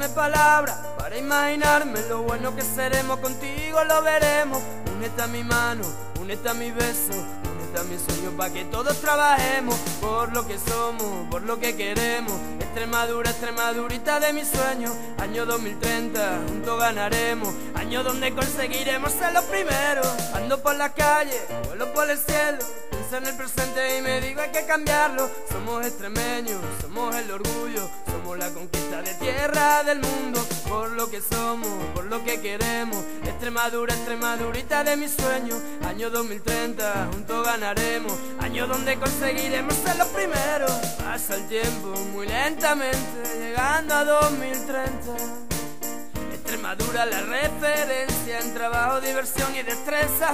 Dame palabras para imaginarme lo bueno que seremos, contigo lo veremos. Únete a mi mano, únete a mi beso, únete a mi sueño pa' que todos trabajemos por lo que somos, por lo que queremos. Extremadura, Extremadurita de mis sueños. Año 2030, juntos ganaremos. Año donde conseguiremos ser los primeros. Ando por las calles, vuelo por el cielo, pienso en el presente y me digo hay que cambiarlo. Somos extremeños, somos el orgullo, somos la conquista de tierra del mundo. Por lo que somos, por lo que queremos. Extremadura, Extremadurita de mis sueños. Año 2030, juntos ganaremos. Año donde conseguiremos ser los primeros. Pasa el tiempo muy lentamente, llegando a 2030. Extremadura la referencia en trabajo, diversión y destreza.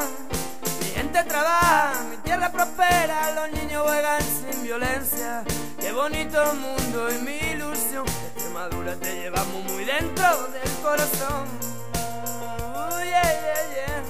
Mi gente trabaja, mi tierra prospera, los niños juegan sin violencia. Qué bonito mundo y mi ilusión. Extremadura te llevamos muy dentro del corazón. Yeah, yeah, yeah.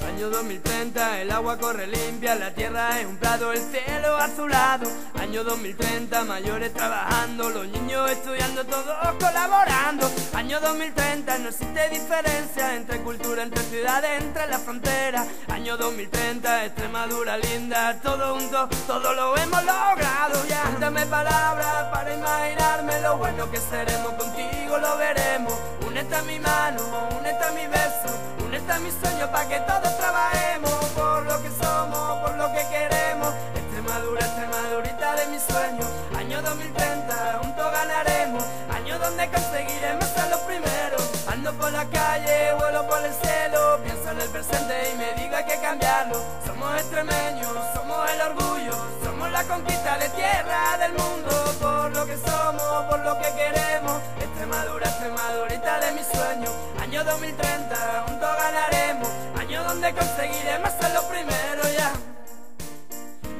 Año 2030, el agua corre limpia, la tierra es un prado, el cielo azulado. Año 2030, mayores trabajando, los niños estudiando, todos colaborando. Año 2030, no existe diferencia entre cultura, entre ciudades, entre las fronteras. Año 2030, Extremadura linda, todos juntos, todo lo hemos logrado ya. Dame palabras para imaginarme lo bueno que seremos, contigo lo veremos. Únete a mi mano, únete a mi beso, únete a mi sueño pa' que todos trabajemos por lo que somos, por lo que queremos. Extremadura, Extremadurita de mis sueños. Año 2030, juntos ganaremos. Año donde conseguiremos ser los primeros. Ando por la calle, vuelo por el cielo, pienso en el presente y me digo hay que cambiarlo. Somos extremeños, somos el orgullo, somos la conquista de tierra del mundo. Por lo que somos, por lo que queremos. Extremadura, Extremadurita de mis sueños. Año 2030, juntos ganaremos. Año donde conseguiremos ser los primeros ya.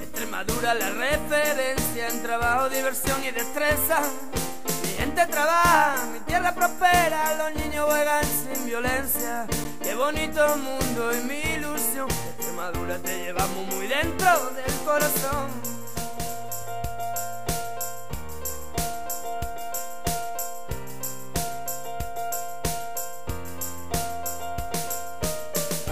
Extremadura la referencia en trabajo, diversión y destreza. Mi gente trabaja, mi tierra prospera, los niños juegan sin violencia. Qué bonito mundo y mi ilusión. Extremadura te llevamos muy dentro del corazón.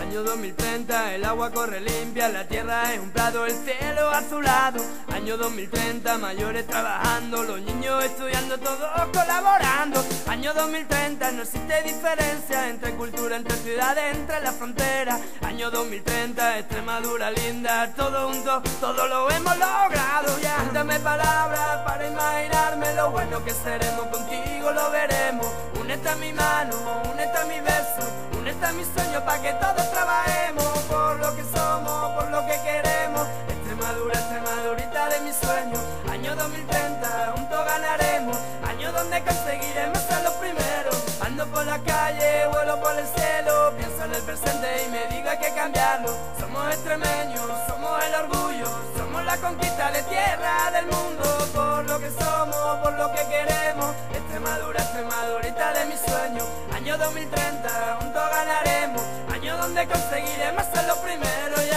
Año 2030, el agua corre limpia, la tierra es un prado, el cielo azulado. Año 2030, mayores trabajando, los niños estudiando, todos colaborando. Año 2030, no existe diferencia entre cultura, entre ciudades, entre las fronteras. Año 2030, Extremadura linda, todos juntos, todo lo hemos logrado ya. Dame palabras para imaginarme lo bueno que seremos, contigo lo veremos. Únete a mi mano, únete a mi beso, únete a mi sueño pa' que todos trabajemos por lo que somos, por lo que queremos. Extremadura, Extremadurita de mis sueños. Año 2030, juntos ganaremos. Año donde conseguiremos ser los primeros. Ando por la calle, vuelo por el cielo, pienso en el presente y me digo hay que cambiarlo. Somos extremeños, somos el orgullo, somos la conquista de tierra del mundo. Por lo que somos, por lo que queremos. Extremadura, Extremadurita de mis sueños. Año 2030, juntos ganaremos. Año donde conseguiremos ser los primeros ya.